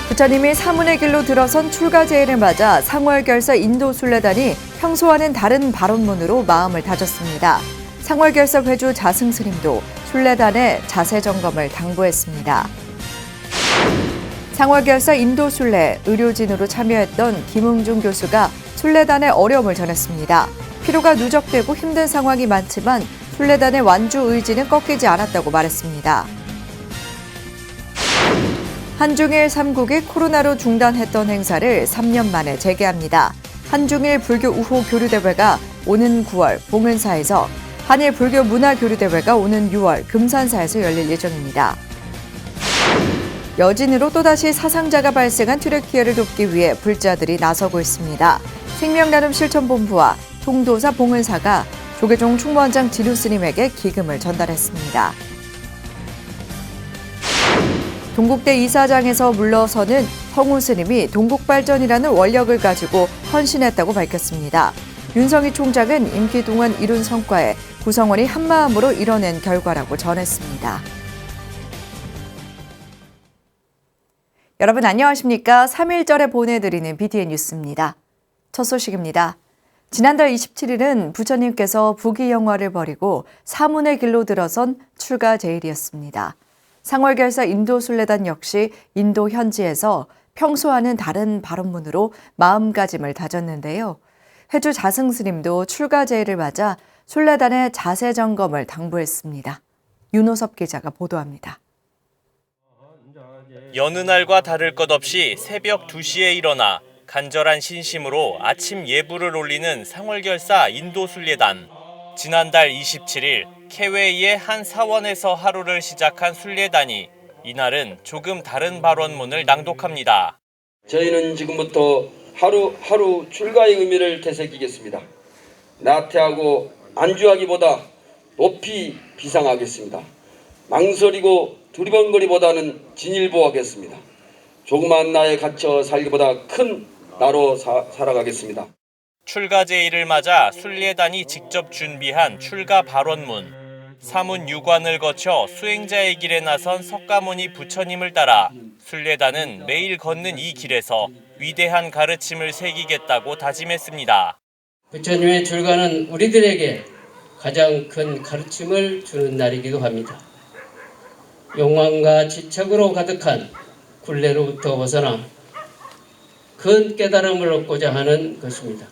부처님이 사문의 길로 들어선 출가 제의를 맞아 상월결사 인도순례단이 평소와는 다른 발언문으로 마음을 다졌습니다. 상월결사 회주 자승스님도 순례단의 자세 점검을 당부했습니다. 상월결사 인도순례 의료진으로 참여했던 김응중 교수가 순례단의 어려움을 전했습니다. 피로가 누적되고 힘든 상황이 많지만 순례단의 완주 의지는 꺾이지 않았다고 말했습니다. 한중일 3국이 코로나로 중단했던 행사를 3년 만에 재개합니다. 한중일 불교 우호 교류대회가 오는 9월 봉은사에서, 한일 불교 문화 교류대회가 오는 6월 금산사에서 열릴 예정입니다. 여진으로 또다시 사상자가 발생한 튀르키예를 돕기 위해 불자들이 나서고 있습니다. 생명나눔 실천본부와 통도사 봉은사가 조계종 충무원장 진우스님에게 기금을 전달했습니다. 동국대 이사장에서 물러서는 성우 스님이 동국발전이라는 원력을 가지고 헌신했다고 밝혔습니다. 윤성희 총장은 임기 동안 이룬 성과에 구성원이 한마음으로 이뤄낸 결과라고 전했습니다. 여러분 안녕하십니까? 3.1절에 보내드리는 BTN 뉴스입니다. 첫 소식입니다. 지난달 27일은 부처님께서 부귀영화를 버리고 사문의 길로 들어선 출가 제일이었습니다. 상월결사 인도순례단 역시 인도 현지에서 평소와는 다른 발언문으로 마음가짐을 다졌는데요. 회주 자승스님도 출가 제의를 맞아 순례단의 자세 점검을 당부했습니다. 윤호섭 기자가 보도합니다. 여느 날과 다를 것 없이 새벽 2시에 일어나 간절한 신심으로 아침 예불을 올리는 상월결사 인도순례단. 지난달 27일 케웨이의 한 사원에서 하루를 시작한 순례단이 이날은 조금 다른 발언문을 낭독합니다. 저희는 지금부터 하루하루 출가의 의미를 되새기겠습니다. 나태하고 안주하기보다 높이 비상하겠습니다. 망설이고 두리번거리보다는 진일보하겠습니다. 조그만 나에 갇혀 살기보다 큰 나로 살아가겠습니다. 출가 제의를 맞아 순례단이 직접 준비한 출가 발언문. 사문 유관을 거쳐 수행자의 길에 나선 석가모니 부처님을 따라 순례단은 매일 걷는 이 길에서 위대한 가르침을 새기겠다고 다짐했습니다. 부처님의 출가는 우리들에게 가장 큰 가르침을 주는 날이기도 합니다. 욕망과 집착으로 가득한 굴레로부터 벗어나 큰 깨달음을 얻고자 하는 것입니다.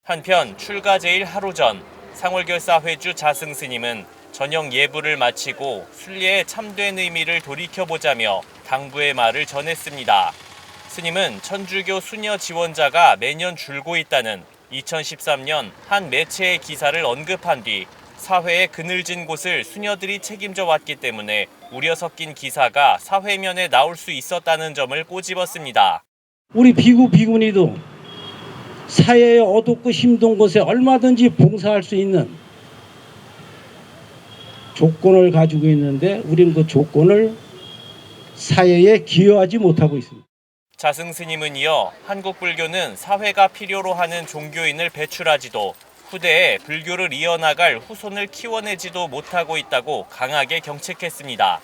한편 출가 제일 하루 전 상월결사 회주 자승스님은 저녁 예불을 마치고 순례의 참된 의미를 돌이켜보자며 당부의 말을 전했습니다. 스님은 천주교 수녀 지원자가 매년 줄고 있다는 2013년 한 매체의 기사를 언급한 뒤 사회의 그늘진 곳을 수녀들이 책임져 왔기 때문에 우려 섞인 기사가 사회면에 나올 수 있었다는 점을 꼬집었습니다. 우리 비구니도 사회의 어둡고 힘든 곳에 얼마든지 봉사할 수 있는 조건을 가지고 있는데 우리는 그 조건을 사회에 기여하지 못하고 있습니다. 자승스님은 이어 한국 불교는 사회가 필요로 하는 종교인을 배출하지도 후대에 불교를 이어나갈 후손을 키워내지도 못하고 있다고 강하게 경책했습니다.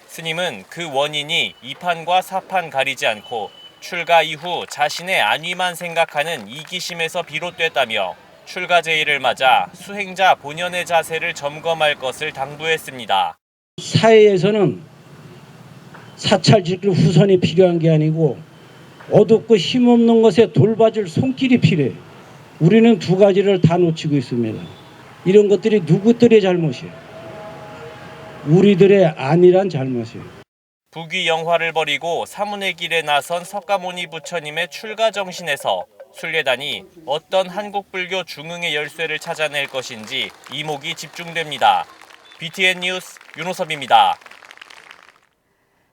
스님은 그 원인이 이판과 사판 가리지 않고 출가 이후 자신의 안위만 생각하는 이기심에서 비롯됐다며 출가 제의를 맞아 수행자 본연의 자세를 점검할 것을 당부했습니다. 사회에서는 사찰 지킬 후손이 필요한 게 아니고 어둡고 힘없는 것에 돌봐줄 손길이 필요해. 우리는 두 가지를 다 놓치고 있습니다. 이런 것들이 누구들의 잘못이에요? 우리들의 아니란 잘못이에요. 부귀영화를 버리고 사문의 길에 나선 석가모니 부처님의 출가 정신에서 순례단이 어떤 한국 불교 중흥의 열쇠를 찾아낼 것인지 이목이 집중됩니다. BTN 뉴스 윤호섭입니다.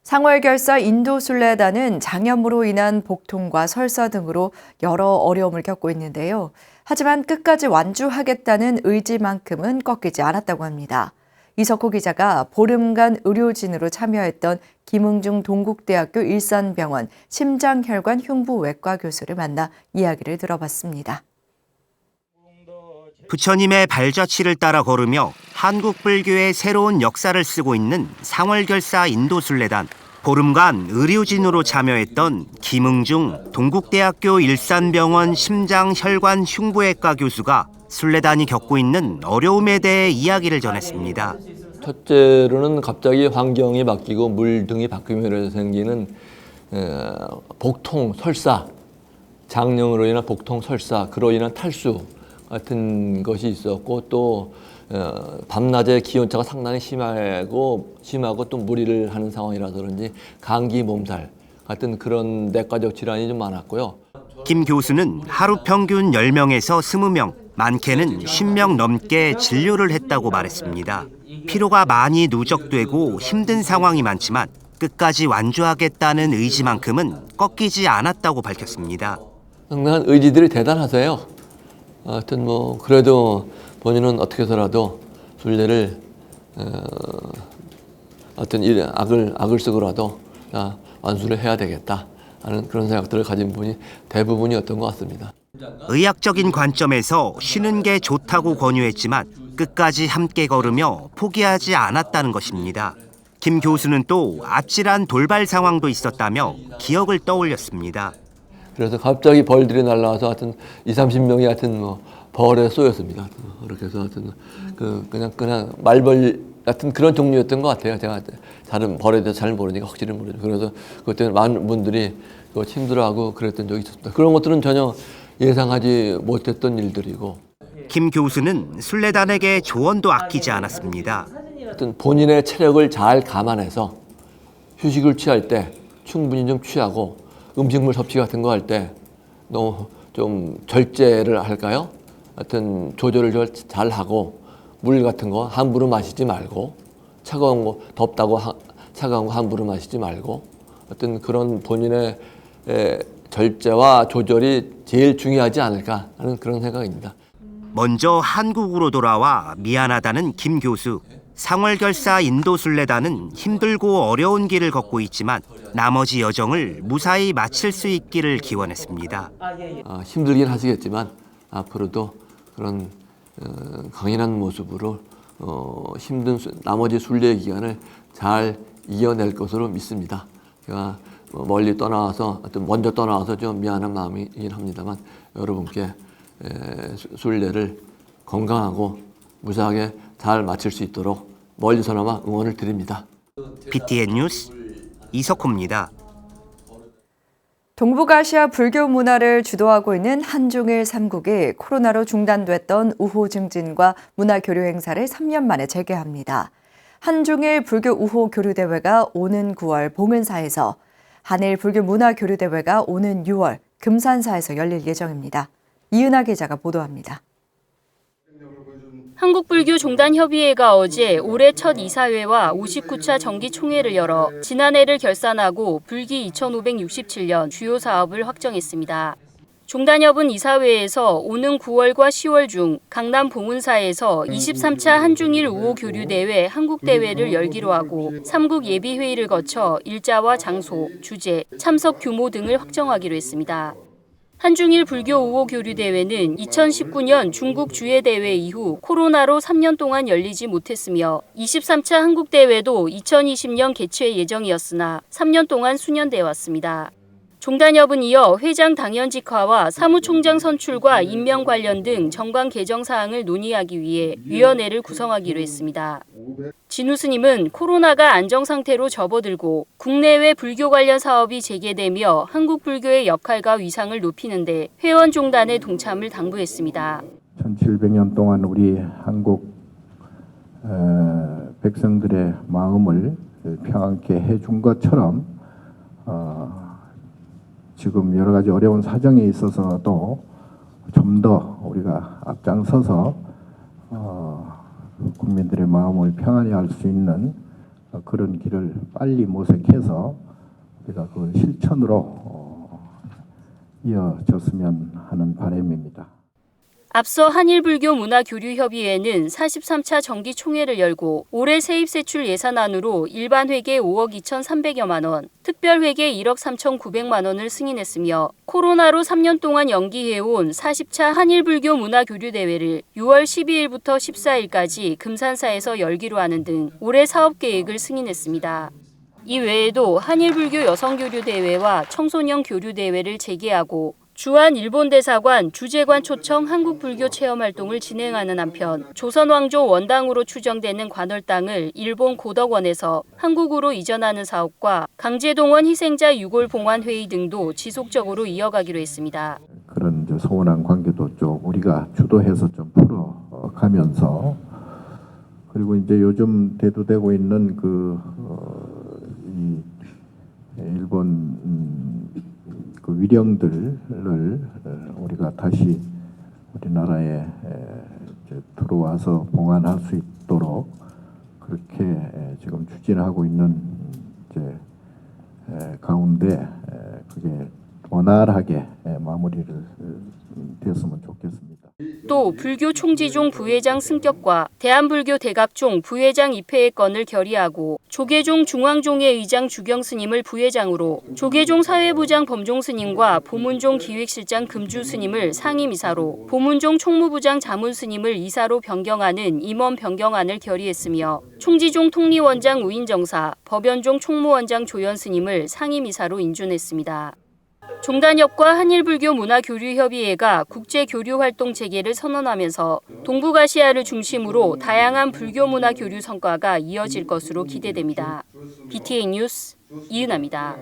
상월결사 인도순례단은 장염으로 인한 복통과 설사 등으로 여러 어려움을 겪고 있는데요. 하지만 끝까지 완주하겠다는 의지만큼은 꺾이지 않았다고 합니다. 이석호 기자가 보름간 의료진으로 참여했던 김응중 동국대학교 일산병원 심장혈관 흉부외과 교수를 만나 이야기를 들어봤습니다. 부처님의 발자취를 따라 걸으며 한국 불교의 새로운 역사를 쓰고 있는 상월결사 인도순례단. 보름간 의료진으로 참여했던 김응중 동국대학교 일산병원 심장혈관 흉부외과 교수가 순례단이 겪고 있는 어려움에 대해 이야기를 전했습니다. 첫째로는 갑자기 환경이 바뀌고 물 등이 바뀌면서 생기는 복통, 설사, 장염으로 인한 복통, 설사, 그로 인한 탈수 같은 것이 있었고 또 밤낮의 기온차가 상당히 심하고 또 무리를 하는 상황이라서 그런지 감기, 몸살 같은 그런 내과적 질환이 좀 많았고요. 김 교수는 하루 평균 10명에서 20명, 많게는 10명 넘게 진료를 했다고 말했습니다. 피로가 많이 누적되고 힘든 상황이 많지만 끝까지 완주하겠다는 의지만큼은 꺾이지 않았다고 밝혔습니다. 상당한 의지들이 대단하세요. 하여튼 그래도 본인은 어떻게 해서라도 순례를 어떤 악을 쓰고라도 완수를 해야 되겠다 하는 그런 생각들을 가진 분이 대부분이었던 것 같습니다. 의학적인 관점에서 쉬는 게 좋다고 권유했지만 끝까지 함께 걸으며 포기하지 않았다는 것입니다. 김 교수는 또 아찔한 돌발 상황도 있었다며 기억을 떠올렸습니다. 그래서 갑자기 벌들이 날라와서 하여튼 20-30명이 하여튼 벌에 쏘였습니다. 그렇게 해서 하여튼 그냥 말벌 같은 그런 종류였던 것 같아요. 제가 다른 벌에 대해서 잘 모르니까 확실히 모르죠. 그래서 그때 많은 분들이 힘들어하고 그랬던 적이 있었습니다. 그런 것들은 전혀 예상하지 못했던 일들이고. 김 교수는 순례단에게 조언도 아끼지 않았습니다. 하여튼 본인의 체력을 잘 감안해서 휴식을 취할 때 충분히 좀 취하고 음식물 섭취 같은 거 할 때 너무 좀 절제를 할까요? 하여튼 조절을 잘 하고 물 같은 거 함부로 마시지 말고 차가운 거 덥다고 차가운 거 함부로 마시지 말고 하여튼 그런 본인의 절제와 조절이 제일 중요하지 않을까 하는 그런 생각입니다. 먼저 한국으로 돌아와 미안하다는 김 교수. 상월결사 인도순례단은 힘들고 어려운 길을 걷고 있지만 나머지 여정을 무사히 마칠 수 있기를 기원했습니다. 힘들긴 하시겠지만 앞으로도 그런 강인한 모습으로 힘든 나머지 순례 기간을 잘 이겨낼 것으로 믿습니다. 제가 멀리 떠나와서 먼저 떠나와서 좀 미안한 마음이긴 합니다만 여러분께 순례를 건강하고 무사하게 잘 마칠 수 있도록 멀리서나마 응원을 드립니다. BTN 뉴스 이석호입니다. 동북아시아 불교 문화를 주도하고 있는 한중일 3국이 코로나로 중단됐던 우호 증진과 문화 교류 행사를 3년 만에 재개합니다. 한중일 불교 우호 교류 대회가 오는 9월 봉은사에서, 한일 불교 문화 교류 대회가 오는 6월 금산사에서 열릴 예정입니다. 이은하 기자가 보도합니다. 한국불교종단협의회가 어제 올해 첫 이사회와 59차 정기총회를 열어 지난해를 결산하고 불기 2567년 주요 사업을 확정했습니다. 종단협은 이사회에서 오는 9월과 10월 중 강남 봉은사에서 23차 한중일 우호 교류대회 한국대회를 열기로 하고 3국 예비회의를 거쳐 일자와 장소, 주제, 참석 규모 등을 확정하기로 했습니다. 한중일 불교 우호 교류 대회는 2019년 중국 주회 대회 이후 코로나로 3년 동안 열리지 못했으며 23차 한국 대회도 2020년 개최 예정이었으나 3년 동안 수년돼 왔습니다. 종단협은 이어 회장 당연직화와 사무총장 선출과 임명 관련 등 정관 개정 사항을 논의하기 위해 위원회를 구성하기로 했습니다. 진우 스님은 코로나가 안정 상태로 접어들고 국내외 불교 관련 사업이 재개되며 한국 불교의 역할과 위상을 높이는 데 회원 종단의 동참을 당부했습니다. 1700년 동안 우리 한국 백성들의 마음을 평안케 해준 것처럼 지금 여러 가지 어려운 사정에 있어서도 좀 더 우리가 앞장서서 국민들의 마음을 평안히 할 수 있는 그런 길을 빨리 모색해서 우리가 그 실천으로 이어졌으면 하는 바람입니다. 앞서 한일불교 문화교류협의회는 43차 정기총회를 열고 올해 세입세출 예산안으로 일반회계 5억 2,300여만 원, 특별회계 1억 3,900만 원을 승인했으며 코로나로 3년 동안 연기해온 40차 한일불교 문화교류대회를 6월 12일부터 14일까지 금산사에서 열기로 하는 등 올해 사업계획을 승인했습니다. 이 외에도 한일불교 여성교류대회와 청소년 교류대회를 재개하고 주한 일본 대사관 주재관 초청 한국불교 체험활동을 진행하는 한편 조선왕조 원당으로 추정되는 관월당을 일본 고덕원에서 한국으로 이전하는 사업과 강제동원 희생자 유골 봉환 회의 등도 지속적으로 이어가기로 했습니다. 그런 이제 소원한 관계도 좀 우리가 주도해서 좀 풀어가면서 그리고 이제 요즘 대두되고 있는 이 일본 그 위령들을 우리가 다시 우리나라에 이제 들어와서 봉안할 수 있도록 그렇게 지금 추진하고 있는 이제 가운데 그게 원활하게 마무리를 되었으면 좋겠습니다. 또 불교 총지종 부회장 승격과 대한불교 대각종 부회장 입회의 건을 결의하고 조계종 중앙종회 의장 주경스님을 부회장으로 조계종 사회부장 범종스님과 보문종 기획실장 금주스님을 상임이사로 보문종 총무부장 자문스님을 이사로 변경하는 임원 변경안을 결의했으며 총지종 통리원장 우인정사, 법연종 총무원장 조연스님을 상임이사로 인준했습니다. 종단협과 한일불교 문화교류협의회가 국제교류활동 재개를 선언하면서 동북아시아를 중심으로 다양한 불교 문화 교류 성과가 이어질 것으로 기대됩니다. BTN 뉴스 이은아입니다.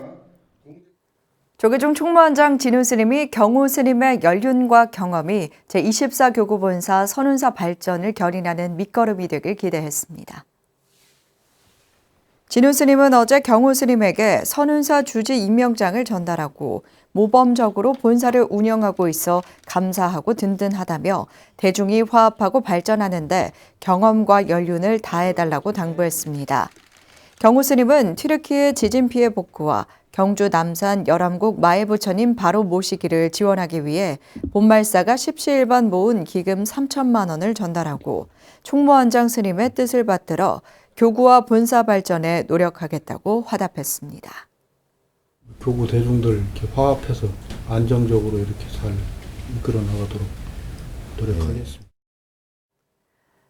조계종 총무원장 진우 스님이 경우 스님의 연륜과 경험이 제24교구본사 선운사 발전을 견인하는 밑거름이 되길 기대했습니다. 진우 스님은 어제 경우 스님에게 선운사 주지 임명장을 전달하고 모범적으로 본사를 운영하고 있어 감사하고 든든하다며 대중이 화합하고 발전하는데 경험과 연륜을 다해달라고 당부했습니다. 경우 스님은 튀르키예 지진 피해 복구와 경주 남산 열암국 마애부처님 바로 모시기를 지원하기 위해 본말사가 십시일반 모은 기금 3천만 원을 전달하고 총무원장 스님의 뜻을 받들어 교구와 본사 발전에 노력하겠다고 화답했습니다. 교구 대중들 이렇게 화합해서 안정적으로 이렇게 잘 이끌어 나가도록 노력하겠습니다.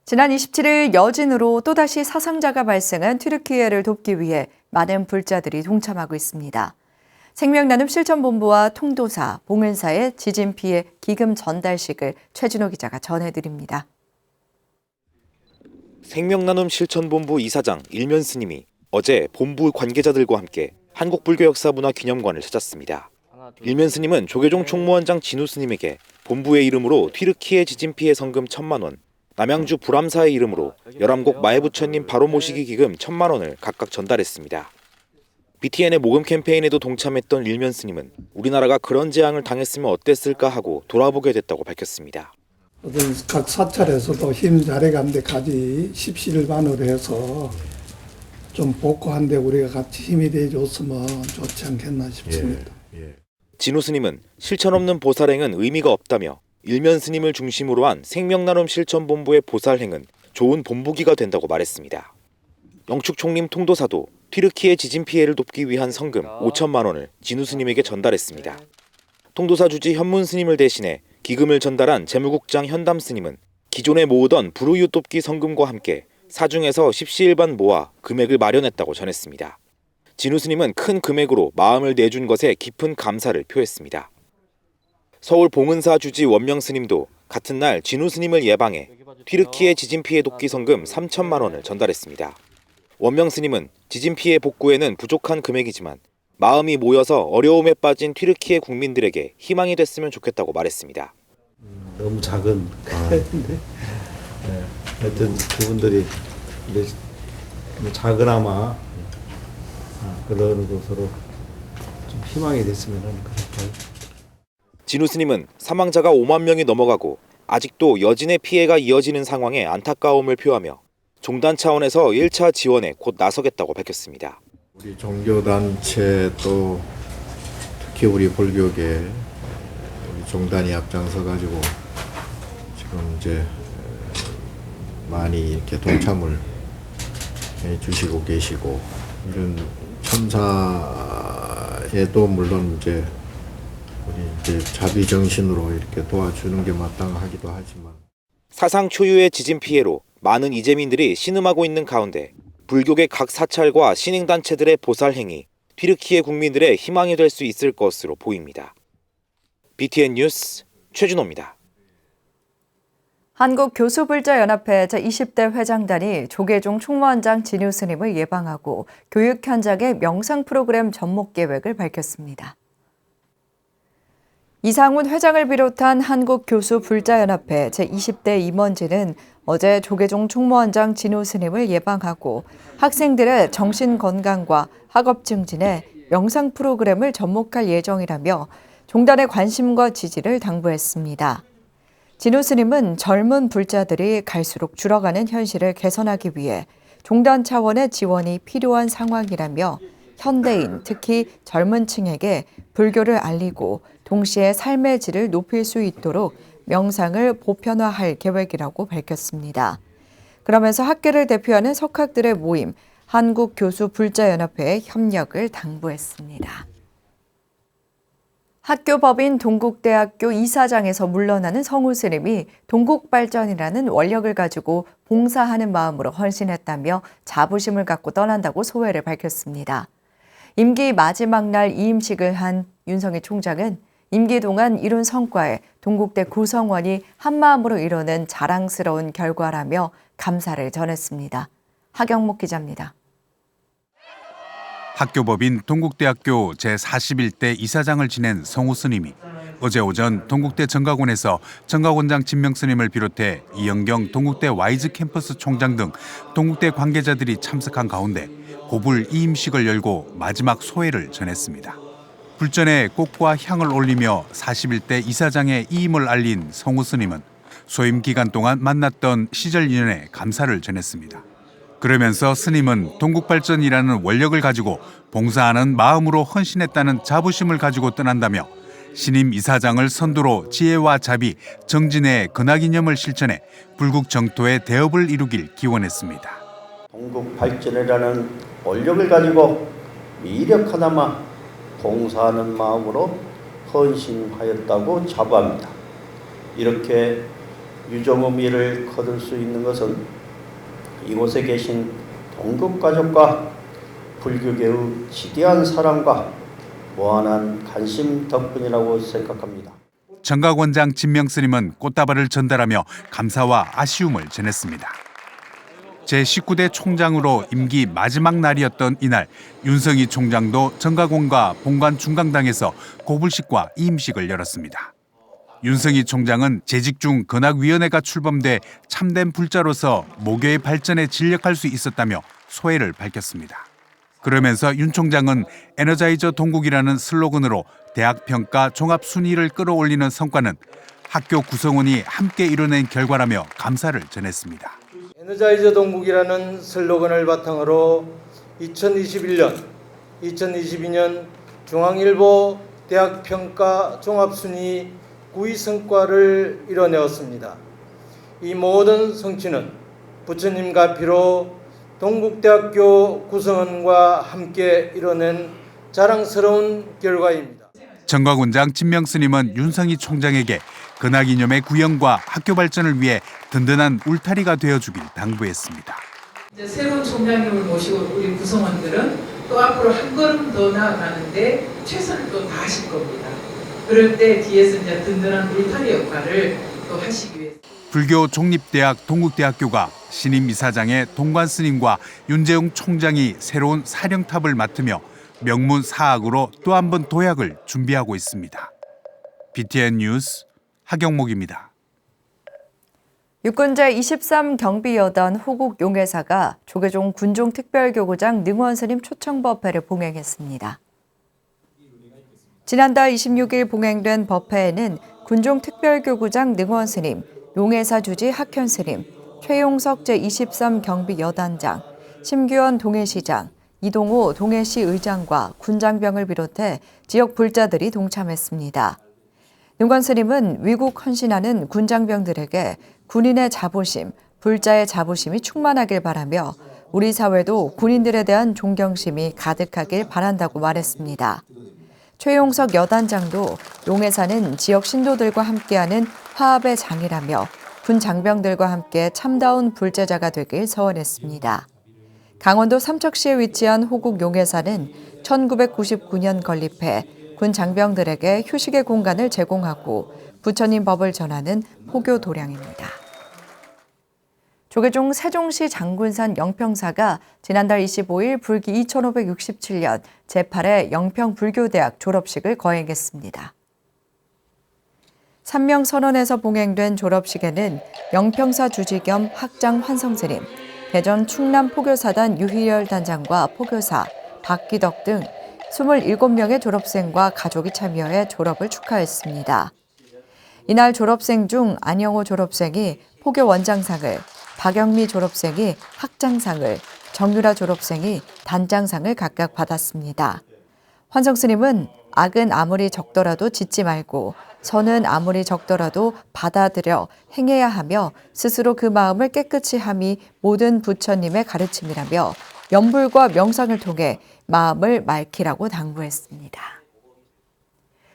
지난 27일 여진으로 또다시 사상자가 발생한 튀르키예를 돕기 위해 많은 불자들이 동참하고 있습니다. 생명나눔 실천본부와 통도사, 봉은사의 지진 피해 기금 전달식을 최준호 기자가 전해드립니다. 생명나눔 실천본부 이사장 일면 스님이 어제 본부 관계자들과 함께 한국불교역사문화기념관을 찾았습니다. 일면 스님은 조계종 총무원장 진우 스님에게 본부의 이름으로 튀르키예 지진 피해 성금 1,000만 원, 남양주 불암사의 이름으로 열암곡 마애부처님 바로 모시기 기금 1,000만 원을 각각 전달했습니다. BTN의 모금 캠페인에도 동참했던 일면 스님은 우리나라가 그런 재앙을 당했으면 어땠을까 하고 돌아보게 됐다고 밝혔습니다. 각 사찰에서도 힘 잘해간데 가지 십시일반으로 해서 좀 복구한데 우리가 같이 힘이 돼줬으면 좋지 않겠나 싶습니다. 진우 스님은 실천 없는 보살행은 의미가 없다며 일면 스님을 중심으로 한 생명나눔 실천본부의 보살행은 좋은 본보기가 된다고 말했습니다. 영축 총림 통도사도 튀르키예 지진 피해를 돕기 위한 성금 5천만 원을 진우 스님에게 전달했습니다. 통도사 주지 현문 스님을 대신해 기금을 전달한 재무국장 현담 스님은 기존에 모으던 불우유 돕기 성금과 함께 사중에서 십시일반 모아 금액을 마련했다고 전했습니다. 진우 스님은 큰 금액으로 마음을 내준 것에 깊은 감사를 표했습니다. 서울 봉은사 주지 원명 스님도 같은 날 진우 스님을 예방해 튀르키예 지진 피해 돕기 성금 3천만 원을 전달했습니다. 원명 스님은 지진 피해 복구에는 부족한 금액이지만 마음이 모여서 어려움에 빠진 튀르키예 국민들에게 희망이 됐으면 좋겠다고 말했습니다. 너무 작은 네. 하여튼 그분들이 작으나마 그런 것으로 좀 희망이 됐으면 그럴까요? 진우 스님은 사망자가 5만 명이 넘어가고 아직도 여진의 피해가 이어지는 상황에 안타까움을 표하며 종단 차원에서 1차 지원에 곧 나서겠다고 밝혔습니다. 우리 종교단체 또 특히 우리 불교계 우리 종단이 앞장서 가지고 지금 이제 많이 이렇게 동참을 해주시고 계시고 이런 참사에도 물론 이제 우리 이제 자비 정신으로 이렇게 도와주는 게 마땅하기도 하지만 사상 초유의 지진 피해로 많은 이재민들이 신음하고 있는 가운데 불교계 각 사찰과 신행단체들의 보살 행위, 튀르키예 국민들의 희망이 될 수 있을 것으로 보입니다. BTN 뉴스 최준호입니다. 한국교수불자연합회 제20대 회장단이 조계종 총무원장 진유 스님을 예방하고 교육 현장의 명상 프로그램 접목 계획을 밝혔습니다. 이상훈 회장을 비롯한 한국교수불자연합회 제20대 임원진은 어제 조계종 총무원장 진유 스님을 예방하고 학생들의 정신건강과 학업 증진에 명상 프로그램을 접목할 예정이라며 종단의 관심과 지지를 당부했습니다. 진우 스님은 젊은 불자들이 갈수록 줄어가는 현실을 개선하기 위해 종단 차원의 지원이 필요한 상황이라며 현대인, 특히 젊은 층에게 불교를 알리고 동시에 삶의 질을 높일 수 있도록 명상을 보편화할 계획이라고 밝혔습니다. 그러면서 학계를 대표하는 석학들의 모임 한국교수불자연합회의 협력을 당부했습니다. 학교법인 동국대학교 이사장에서 물러나는 성우 스님이 동국발전이라는 원력을 가지고 봉사하는 마음으로 헌신했다며 자부심을 갖고 떠난다고 소회를 밝혔습니다. 임기 마지막 날 이임식을 한 윤석희 총장은 임기 동안 이룬 성과에 동국대 구성원이 한마음으로 이뤄낸 자랑스러운 결과라며 감사를 전했습니다. 하경목 기자입니다. 학교법인 동국대학교 제41대 이사장을 지낸 성우 스님이 어제 오전 동국대 정각원에서 정각원장 진명 스님을 비롯해 이영경 동국대 와이즈 캠퍼스 총장 등 동국대 관계자들이 참석한 가운데 고불 이임식을 열고 마지막 소회를 전했습니다. 불전에 꽃과 향을 올리며 41대 이사장의 이임을 알린 성우 스님은 소임 기간 동안 만났던 시절 인연에 감사를 전했습니다. 그러면서 스님은 동국발전이라는 원력을 가지고 봉사하는 마음으로 헌신했다는 자부심을 가지고 떠난다며 신임 이사장을 선두로 지혜와 자비, 정진의 근학이념을 실천해 불국 정토의 대업을 이루길 기원했습니다. 동국발전이라는 원력을 가지고 미력 하나만 봉사하는 마음으로 헌신하였다고 자부합니다. 이렇게 유종의미를 거둘 수 있는 것은 이곳에 계신 동국가족과 불교계의 지대한 사랑과 무한한 관심 덕분이라고 생각합니다. 정각원장 진명 스님은 꽃다발을 전달하며 감사와 아쉬움을 전했습니다. 제19대 총장으로 임기 마지막 날이었던 이날 윤석희 총장도 정각원과 본관 중강당에서 고불식과 이임식을 열었습니다. 윤석희 총장은 재직 중 근학위원회가 출범돼 참된 불자로서 모교의 발전에 진력할 수 있었다며 소회를 밝혔습니다. 그러면서 윤 총장은 에너자이저 동국이라는 슬로건으로 대학평가 종합순위를 끌어올리는 성과는 학교 구성원이 함께 이뤄낸 결과라며 감사를 전했습니다. 에너자이저 동국이라는 슬로건을 바탕으로 2021년, 2022년 중앙일보 대학평가 종합순위 9위 성과를 이뤄내었습니다. 이 모든 성취는 부처님과 비로 동국대학교 구성원과 함께 이뤄낸 자랑스러운 결과입니다. 정각원장 진명 스님은 윤석희 총장에게 근학이념의 구현과 학교 발전을 위해 든든한 울타리가 되어주길 당부했습니다. 이제 새로운 총장님을 모시고 우리 구성원들은 또 앞으로 한 걸음 더 나아가는데 최선을 또 다하실 겁니다. 그럴 때 뒤에서 이제 든든한 울타리 역할을 또 하시기 위해서. 불교 종립대학 동국대학교가 신임 이사장의 동관 스님과 윤재웅 총장이 새로운 사령탑을 맡으며 명문 사학으로 또 한 번 도약을 준비하고 있습니다. BTN 뉴스 하경목입니다. 육군 제23 경비여단 호국 용해사가 조계종 군종특별교구장 능원 스님 초청 법회를 봉행했습니다. 지난달 26일 봉행된 법회에는 군종특별교구장 능원 스님, 용해사 주지 학현 스님, 최용석 제23 경비여단장, 심규원 동해시장, 이동호 동해시 의장과 군장병을 비롯해 지역 불자들이 동참했습니다. 능원 스님은 위국 헌신하는 군장병들에게 군인의 자부심, 불자의 자부심이 충만하길 바라며 우리 사회도 군인들에 대한 존경심이 가득하길 바란다고 말했습니다. 최용석 여단장도 용해사는 지역 신도들과 함께하는 화합의 장이라며 군 장병들과 함께 참다운 불제자가 되길 서원했습니다. 강원도 삼척시에 위치한 호국 용해사는 1999년 건립해 군 장병들에게 휴식의 공간을 제공하고 부처님 법을 전하는 포교 도량입니다. 조계종 세종시 장군산 영평사가 지난달 25일 불기 2567년 제8회 영평불교대학 졸업식을 거행했습니다. 삼명선언에서 봉행된 졸업식에는 영평사 주지 겸 학장 환성스님, 대전 충남 포교사단 유희열 단장과 포교사, 박기덕 등 27명의 졸업생과 가족이 참여해 졸업을 축하했습니다. 이날 졸업생 중 안영호 졸업생이 포교 원장상을, 박영미 졸업생이 학장상을, 정유라 졸업생이 단장상을 각각 받았습니다. 환성스님은 악은 아무리 적더라도 짓지 말고 선은 아무리 적더라도 받아들여 행해야 하며 스스로 그 마음을 깨끗이 함이 모든 부처님의 가르침이라며 염불과 명상을 통해 마음을 맑히라고 당부했습니다.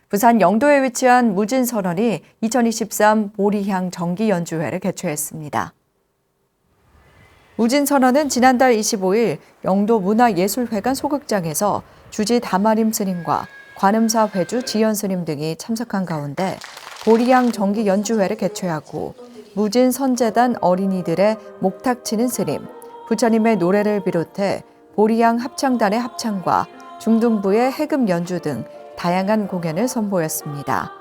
부산 영도에 위치한 무진선원이 2023 보리향 정기연주회를 개최했습니다. 무진선원은 지난달 25일 영도문화예술회관 소극장에서 주지 다마림 스님과 관음사 회주 지연 스님 등이 참석한 가운데 보리향 정기연주회를 개최하고 무진선재단 어린이들의 목탁 치는 스님, 부처님의 노래를 비롯해 보리향 합창단의 합창과 중등부의 해금 연주 등 다양한 공연을 선보였습니다.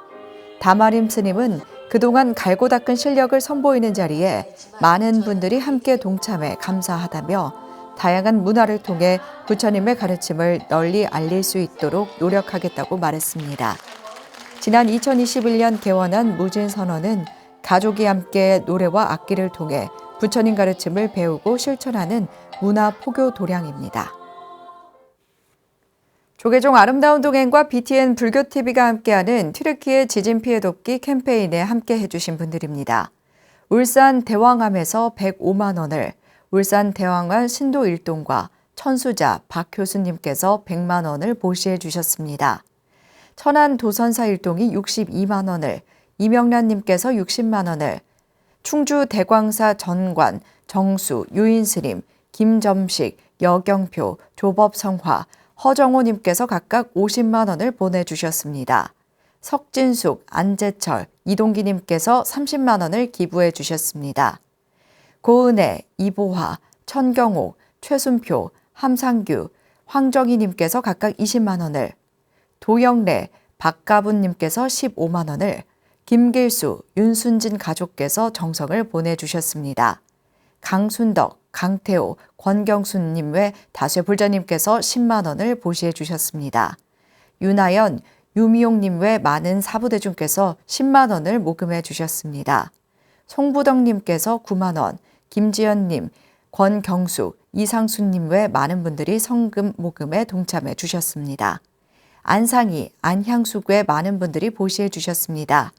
다마림 스님은 그동안 갈고 닦은 실력을 선보이는 자리에 많은 분들이 함께 동참해 감사하다며 다양한 문화를 통해 부처님의 가르침을 널리 알릴 수 있도록 노력하겠다고 말했습니다. 지난 2021년 개원한 무진선언은 가족이 함께 노래와 악기를 통해 부처님 가르침을 배우고 실천하는 문화 포교 도량입니다. 조계종 아름다운 동행과 BTN 불교TV가 함께하는 튀르키예 지진 피해 돕기 캠페인에 함께 해주신 분들입니다. 울산 대왕암에서 105만 원을, 울산 대왕암 신도 1동과 천수자 박 교수님께서 100만 원을 보시해 주셨습니다. 천안 도선사 1동이 62만 원을, 이명란님께서 60만 원을, 충주 대광사 전관, 정수, 유인스님, 김점식, 여경표, 조법성화, 허정호님께서 각각 50만 원을 보내주셨습니다. 석진숙, 안재철, 이동기님께서 30만 원을 기부해 주셨습니다. 고은혜, 이보화, 천경옥, 최순표, 함상규, 황정희님께서 각각 20만 원을, 도영래, 박가분님께서 15만 원을, 김길수, 윤순진 가족께서 정성을 보내주셨습니다. 강순덕, 강태호, 권경순님 외 다수의 불자님께서 10만 원을 보시해 주셨습니다. 윤하연, 유미용님 외 많은 사부대중께서 10만 원을 모금해 주셨습니다. 송부덕님께서 9만 원, 김지연님, 권경숙, 이상순님 외 많은 분들이 성금 모금에 동참해 주셨습니다. 안상희, 안향숙 외 많은 분들이 보시해 주셨습니다.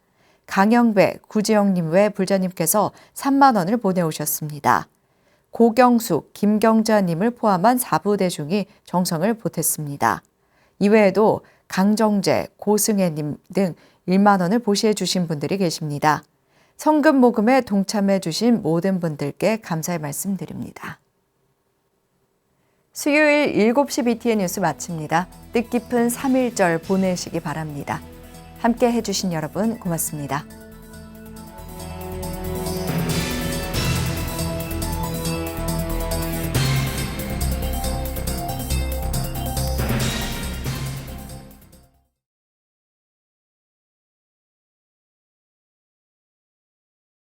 강영배, 구지영님 외 불자님께서 3만 원을 보내오셨습니다. 고경숙, 김경자님을 포함한 사부대중이 정성을 보탰습니다. 이외에도 강정재, 고승혜님 등 1만 원을 보시해 주신 분들이 계십니다. 성금 모금에 동참해 주신 모든 분들께 감사의 말씀 드립니다. 수요일 7시 BTN 뉴스 마칩니다. 뜻깊은 3.1절 보내시기 바랍니다. 함께 해주신 여러분 고맙습니다.